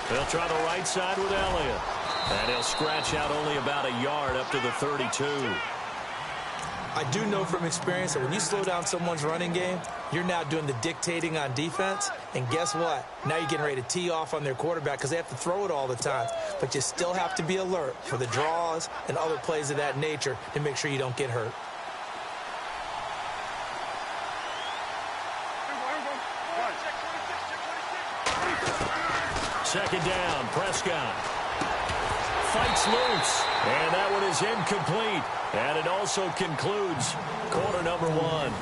They'll try the right side with Elliott. And he'll scratch out only about a yard up to the 32. I do know from experience that when you slow down someone's running game, you're now doing the dictating on defense. And guess what? Now you're getting ready to tee off on their quarterback because they have to throw it all the time. But you still have to be alert for the draws and other plays of that nature to make sure you don't get hurt. Second down, Prescott fights loose, and that one is incomplete. And it also concludes quarter number one.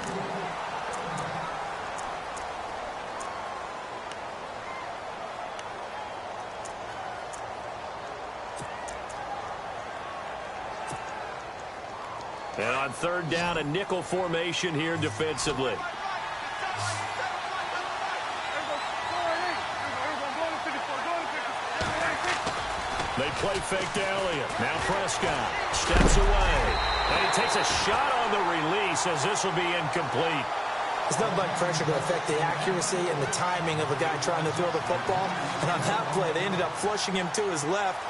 And on third down, a nickel formation here defensively. They play fake to Elliott. Now Prescott steps away. And he takes a shot on the release as this will be incomplete. It's nothing like pressure to affect the accuracy and the timing of a guy trying to throw the football. And on that play, they ended up flushing him to his left,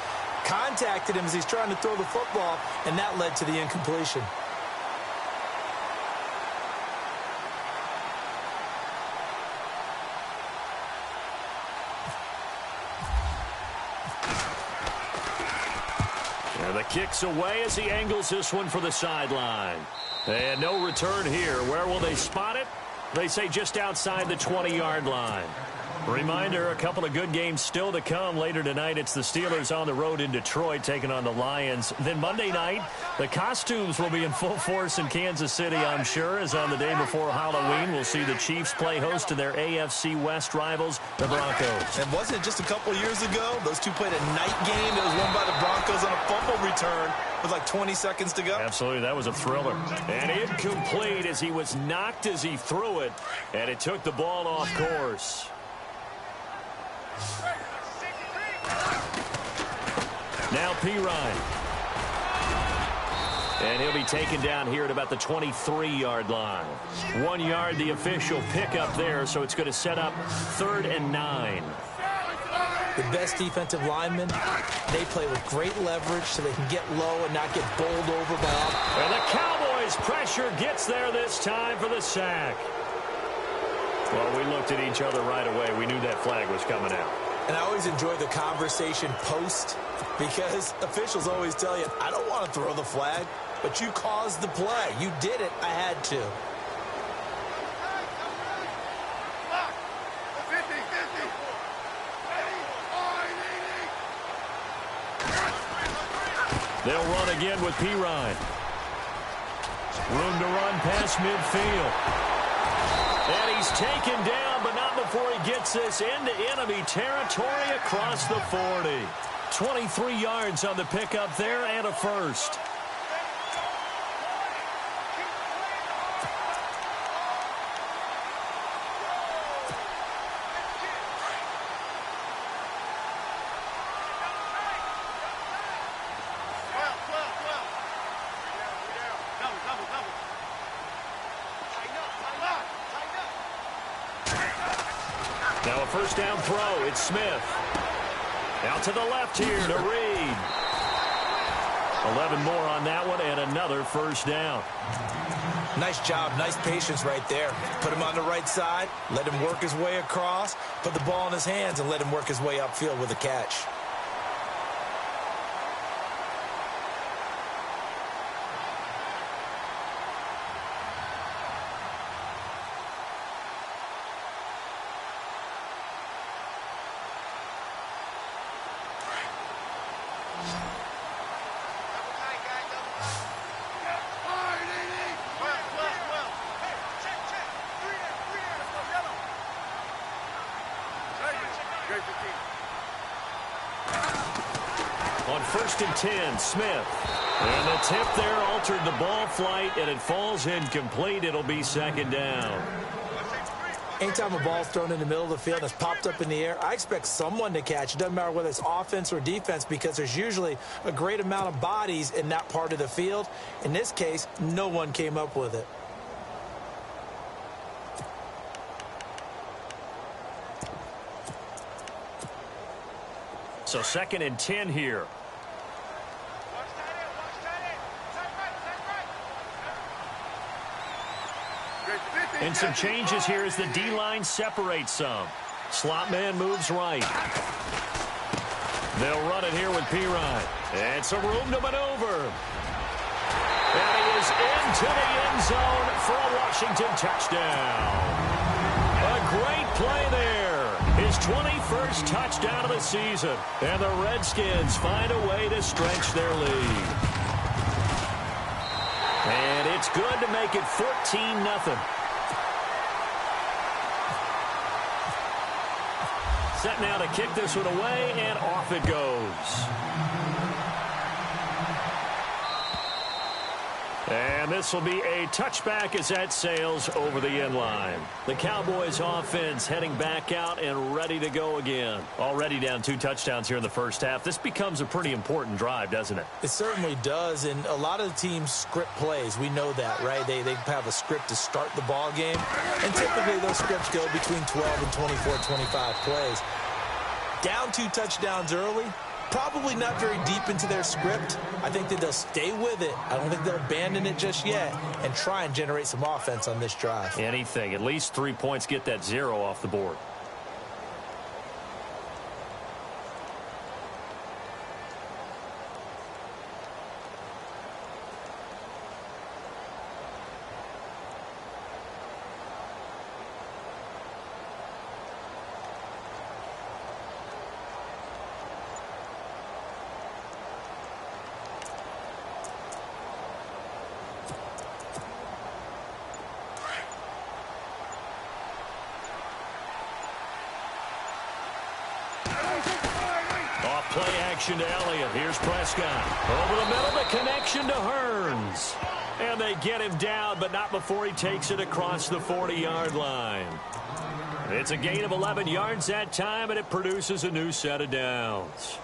contacted him as he's trying to throw the football, and that led to the incompletion. The kick's away as he angles this one for the sideline. And no return here. Where will they spot it? They say just outside the 20-yard line. Reminder, a couple of good games still to come. Later tonight, it's the Steelers on the road in Detroit taking on the Lions. Then Monday night, the costumes will be in full force in Kansas City, I'm sure, as on the day before Halloween, we'll see the Chiefs play host to their AFC West rivals, the Broncos. And wasn't it just a couple years ago? Those two played a night game that was won by the Broncos on a fumble return with like 20 seconds to go. Absolutely, that was a thriller. And incomplete as he was knocked as he threw it, and it took the ball off course. Now Pirine. And he'll be taken down here at about the 23-yard line. 1 yard, the official pickup there, so it's going to set up 3rd and 9. The best defensive linemen, they play with great leverage so they can get low and not get bowled over by... And the Cowboys' pressure gets there this time for the sack. Well, we looked at each other right away. We knew that flag was coming out. And I always enjoy the conversation post because officials always tell you, I don't want to throw the flag, but you caused the play. You did it. I had to. They'll run again with Pirine. Room to run past midfield. And he's taken down, but not before he gets this into enemy territory across the 40. 23 yards on the pickup there and a first. Now a first down throw. It's Smith. Out to the left here to Reed. 11 more on that one and another first down. Nice job. Nice patience right there. Put him on the right side. Let him work his way across. Put the ball in his hands and let him work his way upfield with a catch. On 1st and 10, Smith. And the tip there altered the ball flight, and it falls incomplete. It'll be 2nd down. Anytime a ball's thrown in the middle of the field that's popped up in the air, I expect someone to catch. It doesn't matter whether it's offense or defense because there's usually a great amount of bodies in that part of the field. In this case, no one came up with it. So 2nd and 10 here. And some changes here as the D-line separates some. Slot man moves right. They'll run it here with Pirine. And some room to maneuver. And he is into the end zone for a Washington touchdown. A great play there. His 21st touchdown of the season. And the Redskins find a way to stretch their lead. And it's good to make it 14-0. Set now to kick this one away, and off it goes. And this will be a touchback as that sails over the end line. The Cowboys offense heading back out and ready to go again. Already down 2 touchdowns here in the first half. This becomes a pretty important drive, doesn't it? It certainly does, and a lot of the teams script plays. We know that, right? They have a script to start the ball game, and typically those scripts go between 12 and 24, 25 plays. Down 2 touchdowns early, probably not very deep into their script. I think that they'll stay with it. I don't think they'll abandon it just yet and try and generate some offense on this drive. Anything. At least 3 points, get that 0 off the board. Play action to Elliott. Here's Prescott. Over the middle, the connection to Hearns. And they get him down, but not before he takes it across the 40-yard line. It's a gain of 11 yards that time, and it produces a new set of downs.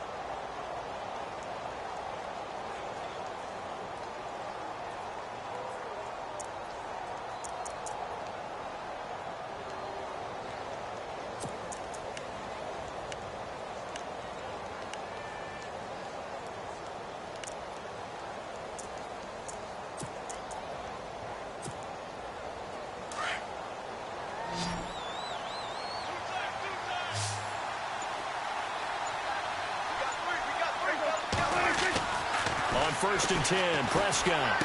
On 1st and 10, Prescott.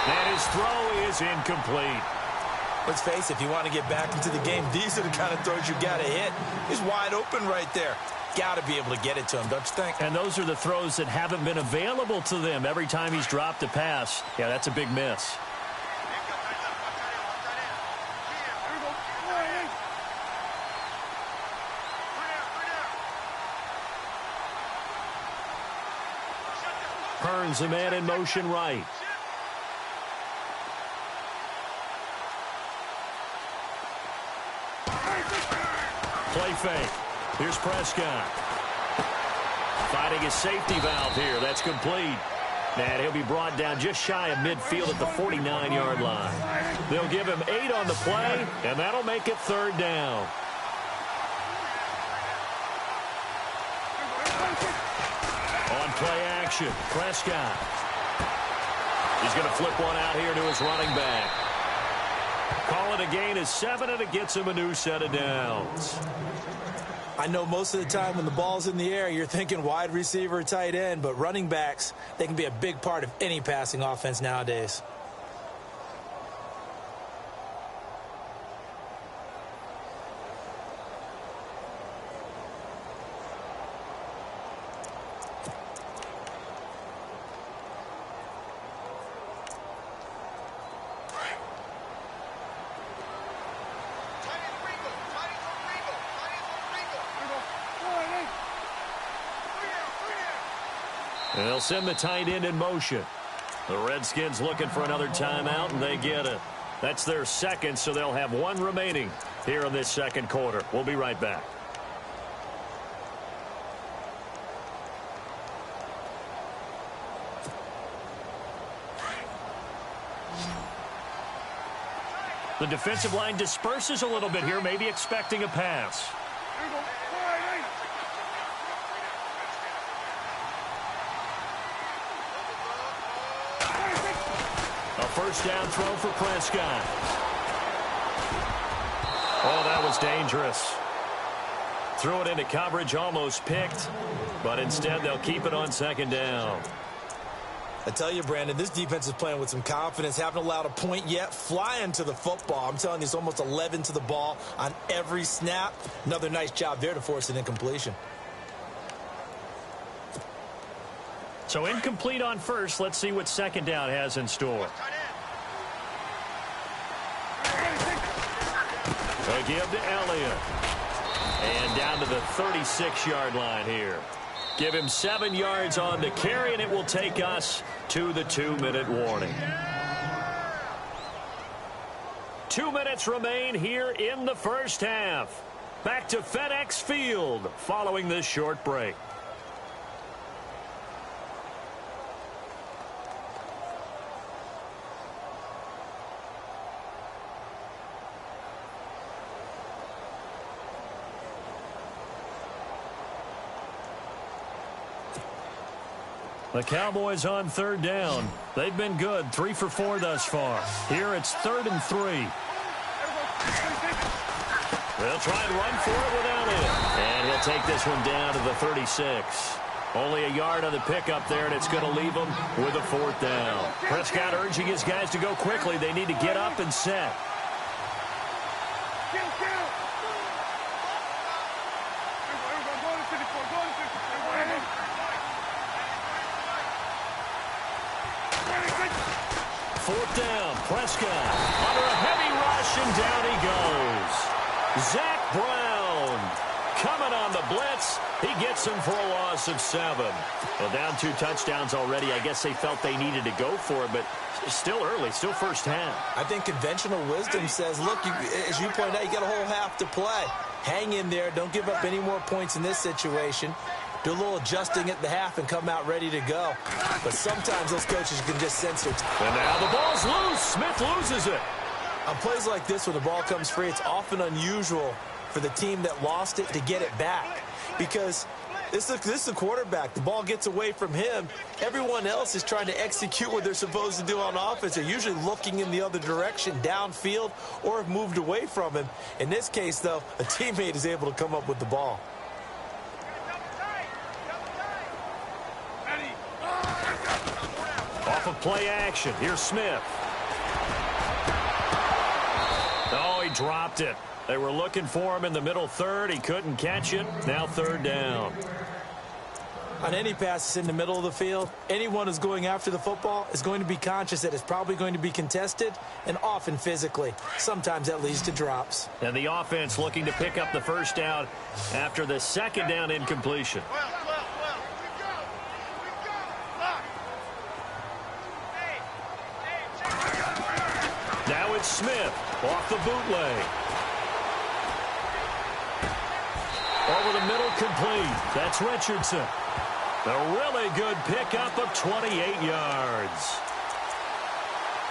And his throw is incomplete. Let's face it, if you want to get back into the game, these are the kind of throws you got to hit. He's wide open right there. Got to be able to get it to him, don't you think? And those are the throws that haven't been available to them every time he's dropped a pass. Yeah, that's a big miss. Hearns, a man in motion right. Play fake. Here's Prescott. Fighting his safety valve here. That's complete. And he'll be brought down just shy of midfield at the 49-yard line. They'll give him 8 on the play, and that'll make it 3rd down. On play action, Prescott. He's going to flip one out here to his running back. Call it a gain of 7, and it gets him a new set of downs. I know most of the time when the ball's in the air, you're thinking wide receiver, tight end, but running backs, they can be a big part of any passing offense nowadays. And they'll send the tight end in motion. The Redskins looking for another timeout, and they get it. That's their 2nd, so they'll have 1 remaining here in this 2nd quarter. We'll be right back. The defensive line disperses a little bit here, maybe expecting a pass. first down throw for Prescott. Oh, that was dangerous. Threw it into coverage, almost picked, but instead they'll keep it on second down. I tell you, Brandon, this defense is playing with some confidence. Haven't allowed a point yet. Flying to the football. I'm telling you, it's almost 11 to the ball on every snap. Another nice job there to force an incompletion. So incomplete on first. Let's see what second down has in store. A give to Elliott. And down to the 36-yard line here. Give him 7 yards on the carry, and it will take us to the 2-minute warning. 2 minutes remain here in the first half. Back to FedEx Field following this short break. The Cowboys on third down. They've been good, 3 for 4 thus far. Here it's 3rd and 3. They'll try and run for it without it. And he'll take this one down to the 36. Only a yard on the pickup there, and it's going to leave him with a 4th down. Prescott urging his guys to go quickly. They need to get up and set. Fourth down, Prescott under a heavy rush, and down he goes. Zach Brown coming on the blitz. He gets him for a loss of 7. Well, down 2 touchdowns already. I guess they felt they needed to go for it, but still early, still first half. I think conventional wisdom says, look, as you pointed out, you got a whole half to play. Hang in there. Don't give up any more points in this situation. Do a little adjusting at the half and come out ready to go. But sometimes those coaches can just sense it. And now the ball's loose. Smith loses it. On plays like this, when the ball comes free, it's often unusual for the team that lost it to get it back. Because this is the quarterback. The ball gets away from him. Everyone else is trying to execute what they're supposed to do on offense. They're usually looking in the other direction, downfield, or have moved away from him. In this case, though, a teammate is able to come up with the ball. Off of play action. Here's Smith. Oh, he dropped it. They were looking for him in the middle third. He couldn't catch it. Now 3rd down. On any passes in the middle of the field, anyone who's going after the football is going to be conscious that it's probably going to be contested, and often physically. Sometimes that leads to drops. And the offense looking to pick up the first down after the 2nd down incompletion. Now it's Smith off the bootleg. Over the middle, complete. That's Richardson. A really good pickup of 28 yards.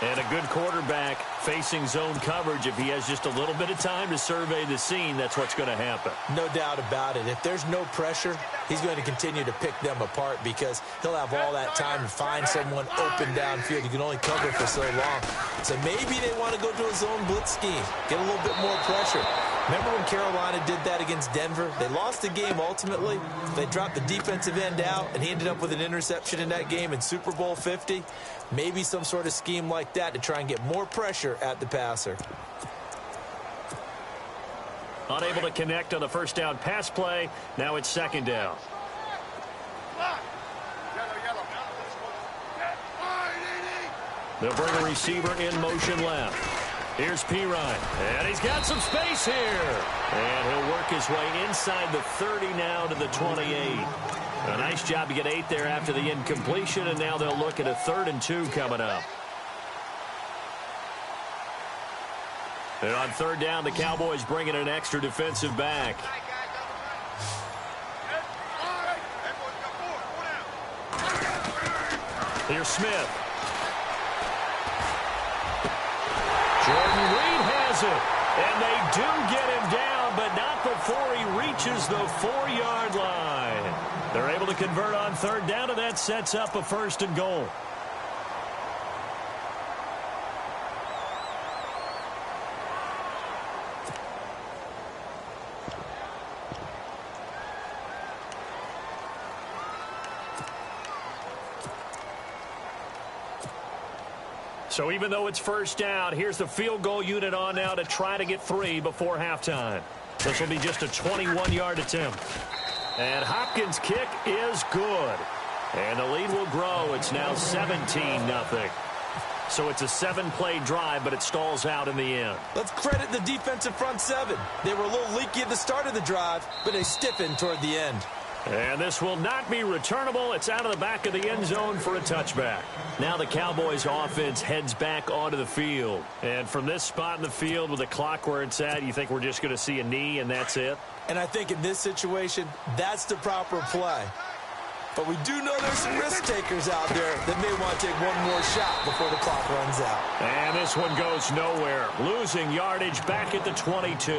And a good quarterback facing zone coverage. If he has just a little bit of time to survey the scene, that's what's going to happen. No doubt about it. If there's no pressure, he's going to continue to pick them apart because he'll have all that time to find someone open downfield. You can only cover for so long. So maybe they want to go to a zone blitz scheme, get a little bit more pressure. Remember when Carolina did that against Denver? They lost the game ultimately. They dropped the defensive end out, and he ended up with an interception in that game in Super Bowl 50. Maybe some sort of scheme like that to try and get more pressure at the passer. Unable to connect on the first down pass play. Now it's 2nd down. They'll bring a receiver in motion left. Here's Pirine, and he's got some space here. And he'll work his way inside the 30 now to the 28. A nice job to get 8 there after the incompletion, and now they'll look at a 3rd and 2 coming up. And on 3rd down, the Cowboys bringing an extra defensive back. Here's Smith. Jordan Reed has it, and they do get him down, but not before he reaches the 4-yard line. They're able to convert on 3rd down, and that sets up a 1st and goal. So even though it's first down, here's the field goal unit on now to try to get 3 before halftime. This will be just a 21-yard attempt. And Hopkins' kick is good. And the lead will grow. It's now 17-0. So it's a 7-play drive, but it stalls out in the end. Let's credit the defensive front seven. They were a little leaky at the start of the drive, but they stiffened toward the end. And this will not be returnable. It's out of the back of the end zone for a touchback. Now the Cowboys offense heads back onto the field. And from this spot in the field with the clock where it's at, you think we're just going to see a knee and that's it? And I think in this situation, that's the proper play. But we do know there's some risk takers out there that may want to take one more shot before the clock runs out. And this one goes nowhere. Losing yardage back at the 22.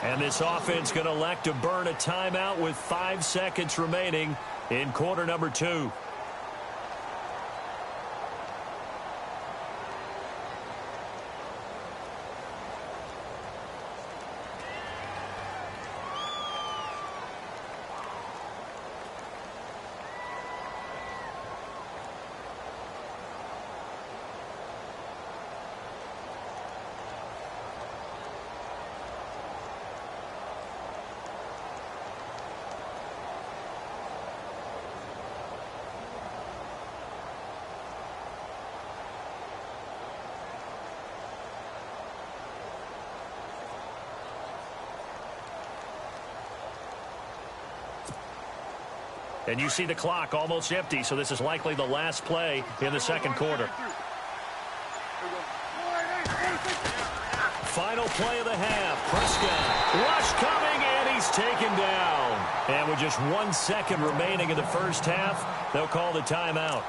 And this offense going to elect to burn a timeout with 5 seconds remaining in quarter number 2. And you see the clock almost empty, so this is likely the last play in the second quarter. Final play of the half. Prescott. Rush coming, and he's taken down. And with just 1 second remaining in the first half, they'll call the timeout.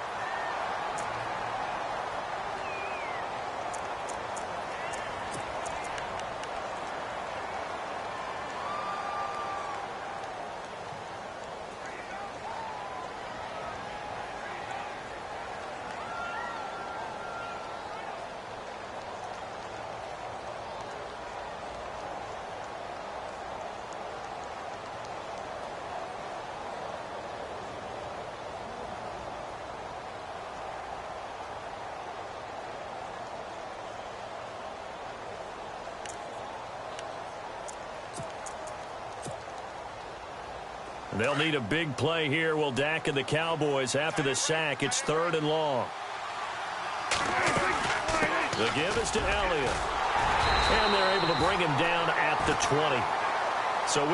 They'll need a big play here. Will Dak and the Cowboys after the sack. It's 3rd and long. The give is to Elliott. And they're able to bring him down at the 20. So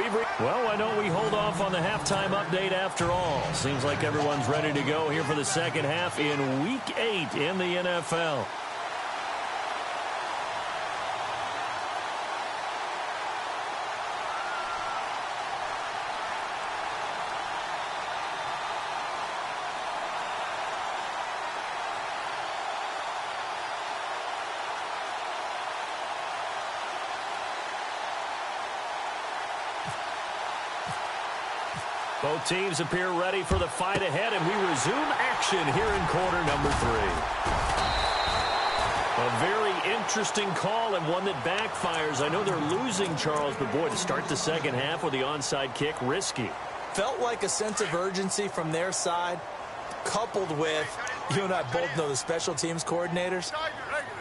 well, why don't we hold off on the halftime update after all? Seems like everyone's ready to go here for the second half in Week 8 in the NFL. Both teams appear ready for the fight ahead, and we resume action here in quarter number 3. A very interesting call and one that backfires. I know they're losing, Charles, but boy, to start the second half with the onside kick, risky. Felt like a sense of urgency from their side, coupled with, you and I both know the special teams coordinators.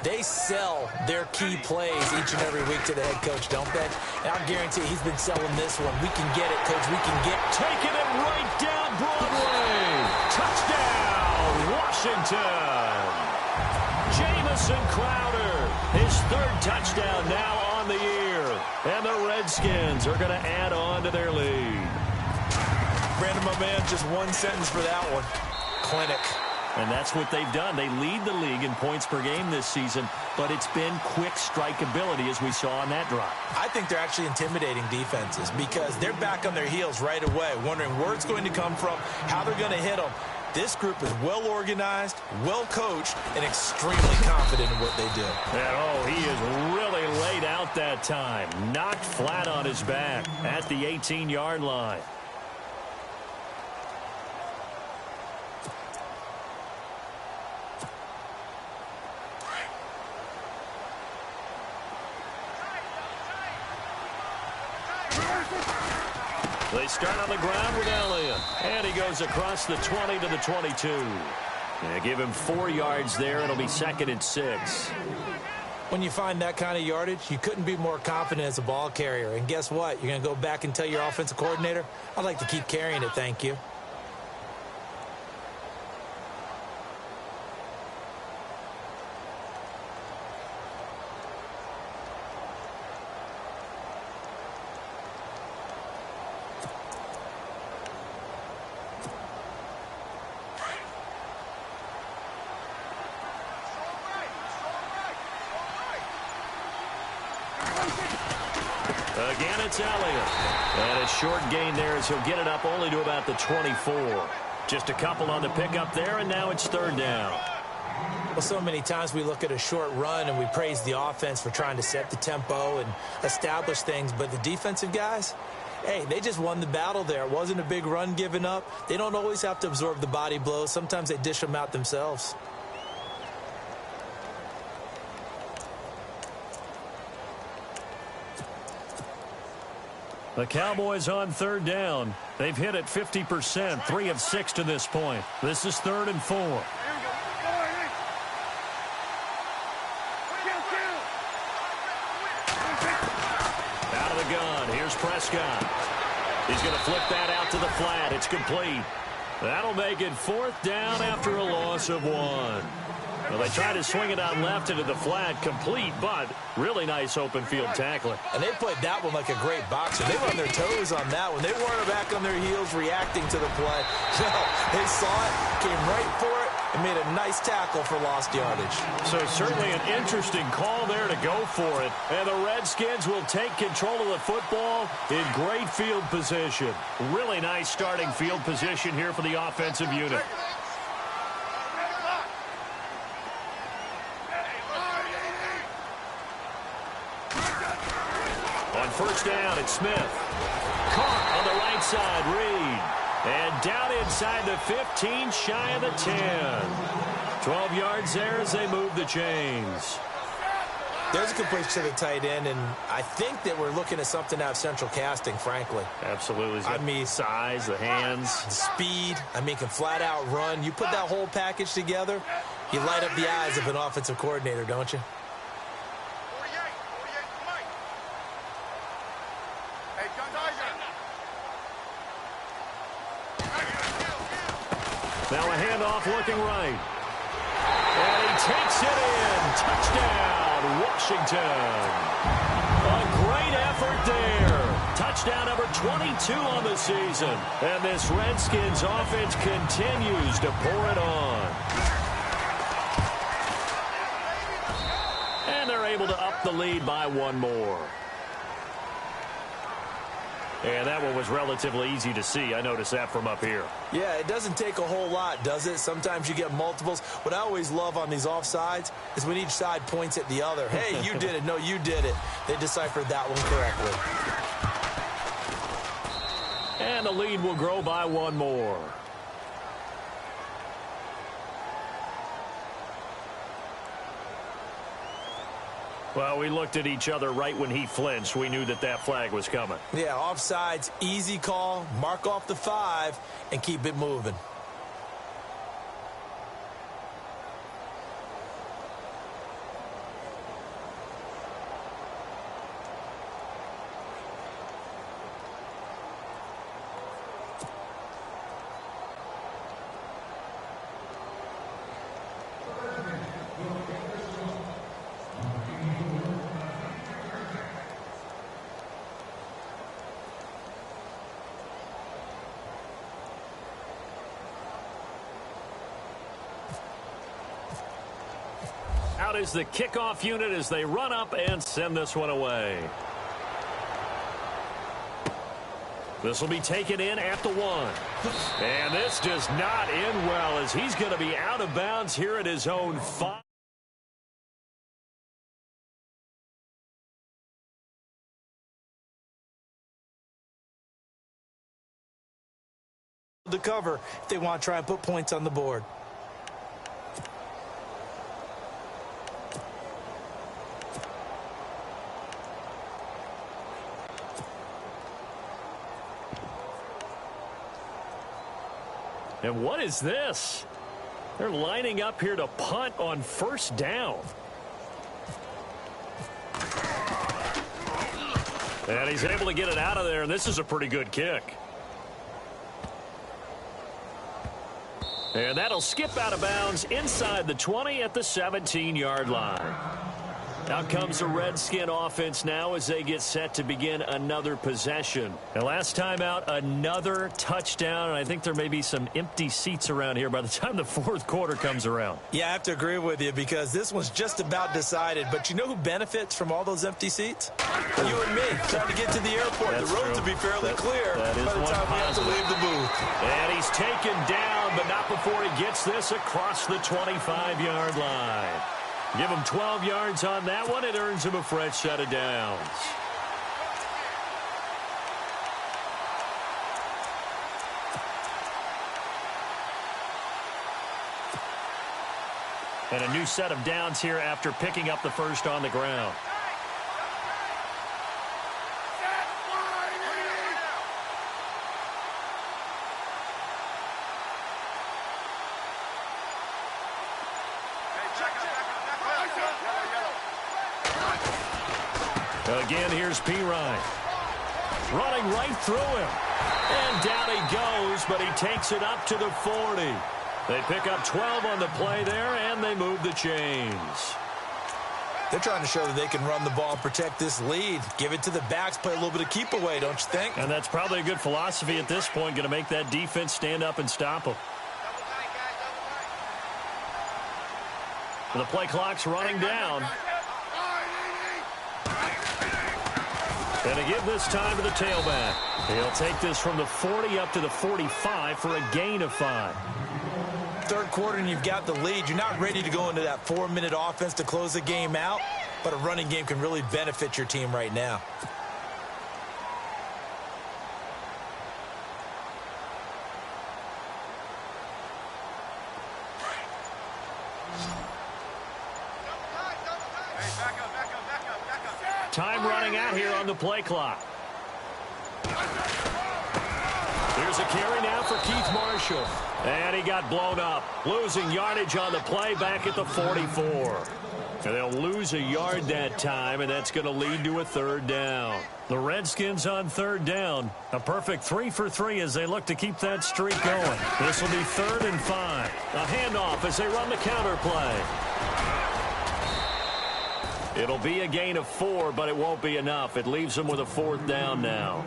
They sell their key plays each and every week to the head coach, don't they? And I guarantee he's been selling this one. We can get it, coach. We can get it. Taking it right down Broadway. Touchdown, Washington. Jamison Crowder, his 3rd touchdown now on the year. And the Redskins are going to add on to their lead. Brandon, my man, just one sentence for that one. Clinic. And that's what they've done. They lead the league in points per game this season, but it's been quick strike ability as we saw on that drive. I think they're actually intimidating defenses because they're back on their heels right away, wondering where it's going to come from, how they're going to hit them. This group is well organized, well coached, and extremely confident in what they do. And oh, he is really laid out that time. Knocked flat on his back at the 18-yard line. They start on the ground with Elliott. And he goes across the 20 to the 22. Yeah, give him 4 yards there. It'll be 2nd and 6. When you find that kind of yardage, you couldn't be more confident as a ball carrier. And guess what? You're going to go back and tell your offensive coordinator, I'd like to keep carrying it, thank you. Again, it's Elliott. And a short gain there as he'll get it up only to about the 24. Just a couple on the pickup there, and now it's 3rd down. Well, so many times we look at a short run and we praise the offense for trying to set the tempo and establish things, but the defensive guys, hey, they just won the battle there. It wasn't a big run given up. They don't always have to absorb the body blows. Sometimes they dish them out themselves. The Cowboys on 3rd down. They've hit it 50%, 3 of 6 to this point. This is 3rd and 4. Out of the gun. Here's Prescott. He's going to flip that out to the flat. It's complete. That'll make it 4th down after a loss of 1. Well, they try to swing it out left into the flat, complete, but really nice open field tackling. And they played that one like a great boxer. They were on their toes on that one. They weren't back on their heels reacting to the play. No, they saw it, came right for it, and made a nice tackle for lost yardage. So certainly an interesting call there to go for it. And the Redskins will take control of the football in great field position. Really nice starting field position here for the offensive unit. On 1st down, it's Smith. Caught on the right side, Reed. And down inside the 15, shy of the 10. 12 yards there as they move the chains. There's a completion to the tight end, and I think that we're looking at something out of central casting, frankly. Absolutely. I mean, size, the hands. Speed. I mean, can flat out run. You put that whole package together, you light up the eyes of an offensive coordinator, don't you? Now a handoff looking right. And he takes it in. Touchdown, Washington. A great effort there. Touchdown number 22 on the season. And this Redskins offense continues to pour it on. And they're able to up the lead by 1 more. And that one was relatively easy to see. I noticed that from up here. Yeah, it doesn't take a whole lot, does it? Sometimes you get multiples. What I always love on these offsides is when each side points at the other. Hey, you did it. No, you did it. They deciphered that one correctly. And the lead will grow by 1 more. Well, we looked at each other right when he flinched. We knew that that flag was coming. Yeah, offsides, easy call, mark off the 5, and keep it moving. Out is the kickoff unit as they run up and send this one away. This will be taken in at the 1. And this does not end well as he's going to be out of bounds here at his own 5. The cover if they want to try and put points on the board. And what is this? They're lining up here to punt on first down. And he's able to get it out of there, and this is a pretty good kick. And that'll skip out of bounds inside the 20 at the 17-yard line. Out comes the Redskin offense now as they get set to begin another possession. And last time out, another touchdown, and I think there may be some empty seats around here by the time the fourth quarter comes around. Yeah, I have to agree with you because this one's just about decided. But you know who benefits from all those empty seats? You and me, trying to get to the airport. That's the road true. to be fairly clear that is by the time we have to positive. leave the booth. And he's taken down, but not before he gets this across the 25-yard line. Give him 12 yards on that one. It earns him a fresh set of downs. And a new set of downs here after picking up the first on the ground. Again, here's P. Ryan. Running right through him. And down he goes, but he takes it up to the 40. They pick up 12 on the play there, and they move the chains. They're trying to show that they can run the ball and protect this lead. Give it to the backs, play a little bit of keep away, don't you think? And that's probably a good philosophy at this point, going to make that defense stand up and stop them. The play clock's running down. And to give this time to the tailback. He'll take this from the 40 up to the 45 for a gain of 5. Third quarter and you've got the lead. You're not ready to go into that 4-minute offense to close the game out, but a running game can really benefit your team right now. Time running out here on the play clock. Here's a carry now for Keith Marshall. And he got blown up. Losing yardage on the play back at the 44. And they'll lose a yard that time, and that's going to lead to a third down. The Redskins on third down. A perfect 3 for 3 as they look to keep that streak going. This will be 3rd and 5. A handoff as they run the counter play. It'll be a gain of 4, but it won't be enough. It leaves them with a 4th down now.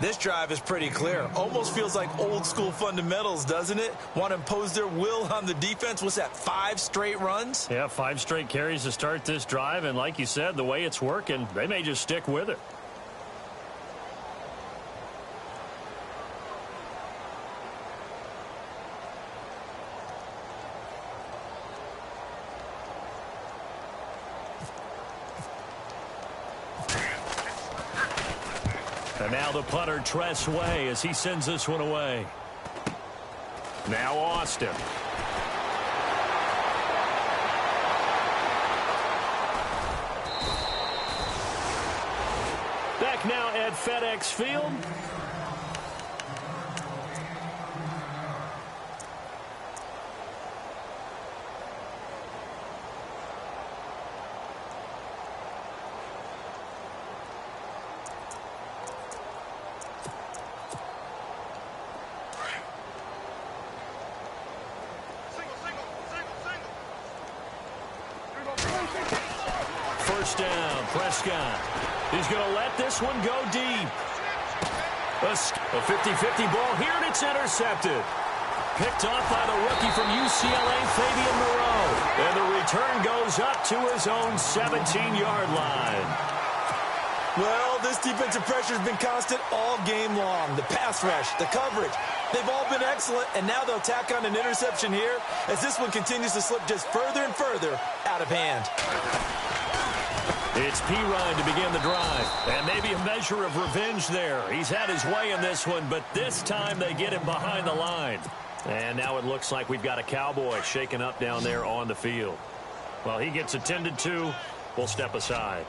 This drive is pretty clear. Almost feels like old school fundamentals, doesn't it? Want to impose their will on the defense. What's that, 5 straight runs? Yeah, 5 straight carries to start this drive. And like you said, the way it's working, they may just stick with it. And now the punter, Tress Way, as he sends this one away. Now Austin. Back now at FedEx Field. First down, Prescott. He's going to let this one go deep. A 50-50 ball here, and it's intercepted. Picked off by the rookie from UCLA, Fabian Moreau. And the return goes up to his own 17-yard line. Well, this defensive pressure has been constant all game long. The pass rush, the coverage, they've all been excellent, and now they'll tack on an interception here as this one continues to slip just further and further out of hand. It's P. Ryan to begin the drive. And maybe a measure of revenge there. He's had his way in this one, but this time they get him behind the line. And now it looks like we've got a Cowboy shaken up down there on the field. Well, he gets attended to. We'll step aside.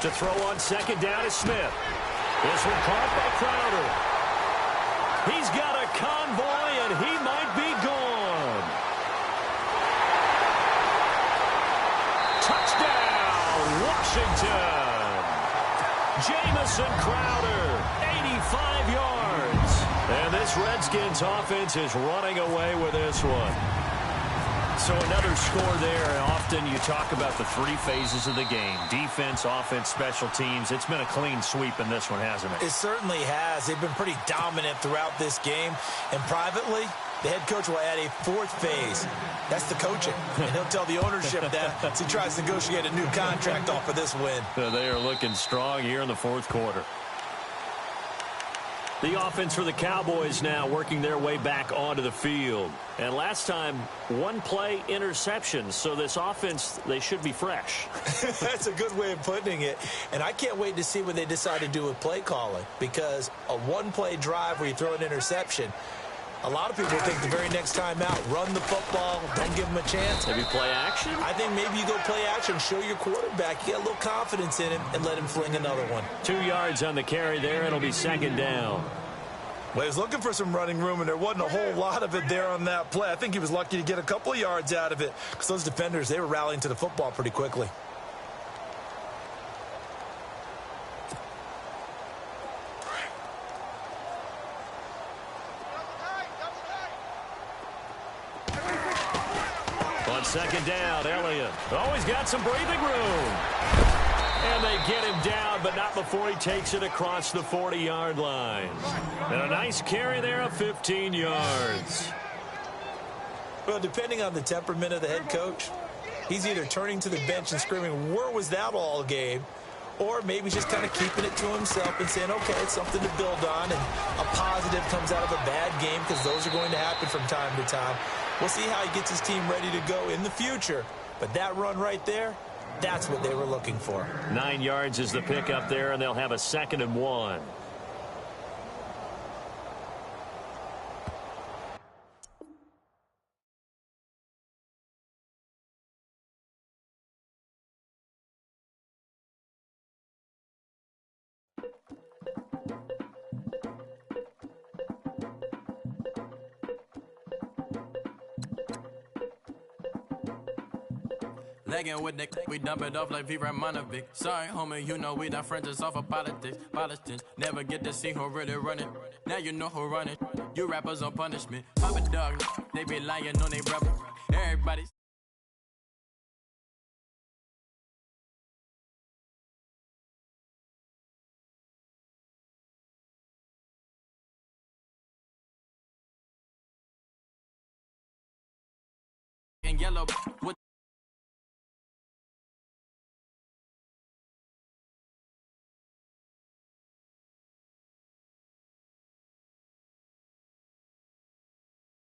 To throw on second down is Smith. This one caught by Crowder. He's got a convoy, and he might be gone. Touchdown, Washington. Jamison Crowder, 85 yards. And this Redskins offense is running away with this one. So another score there, and often you talk about the three phases of the game. Defense, offense, special teams. It's been a clean sweep in this one, hasn't it? It certainly has. They've been pretty dominant throughout this game. And privately, the head coach will add a fourth phase. That's the coaching. And he'll tell the ownership that as he tries to negotiate a new contract off of this win. So they are looking strong here in the fourth quarter. The offense for the Cowboys now working their way back onto the field. And last time, one play interception. So this offense, they should be fresh. That's a good way of putting it. And I can't wait to see what they decide to do with play calling. Because a one-play drive where you throw an interception, a lot of people think the very next time out, run the football, don't give them a chance. Maybe play action? I think maybe you go play action, show your quarterback, you get a little confidence in him, and let him fling another one. 2 yards on the carry there. It'll be second down. Well, he was looking for some running room, and there wasn't a whole lot of it there on that play. I think he was lucky to get a couple of yards out of it because those defenders, they were rallying to the football pretty quickly. On second down, Elliott. Always got some breathing room. And they get him down, but not before he takes it across the 40-yard line. And a nice carry there of 15 yards. Well, depending on the temperament of the head coach, he's either turning to the bench and screaming, where was that all game? Or maybe just kind of keeping it to himself and saying, okay, it's something to build on, and a positive comes out of a bad game because those are going to happen from time to time. We'll see how he gets his team ready to go in the future. But that run right there, that's what they were looking for. 9 yards is the pickup there, and they'll have a 2nd and 1. Legging with Nick, we dump it off like V. Ramonovic. Sorry, homie, you know we done friends just off of politics. Politics never get to see who really running. Now you know who running. You rappers on punishment. Papa dog, they be lying on they brother. Everybody. In yellow with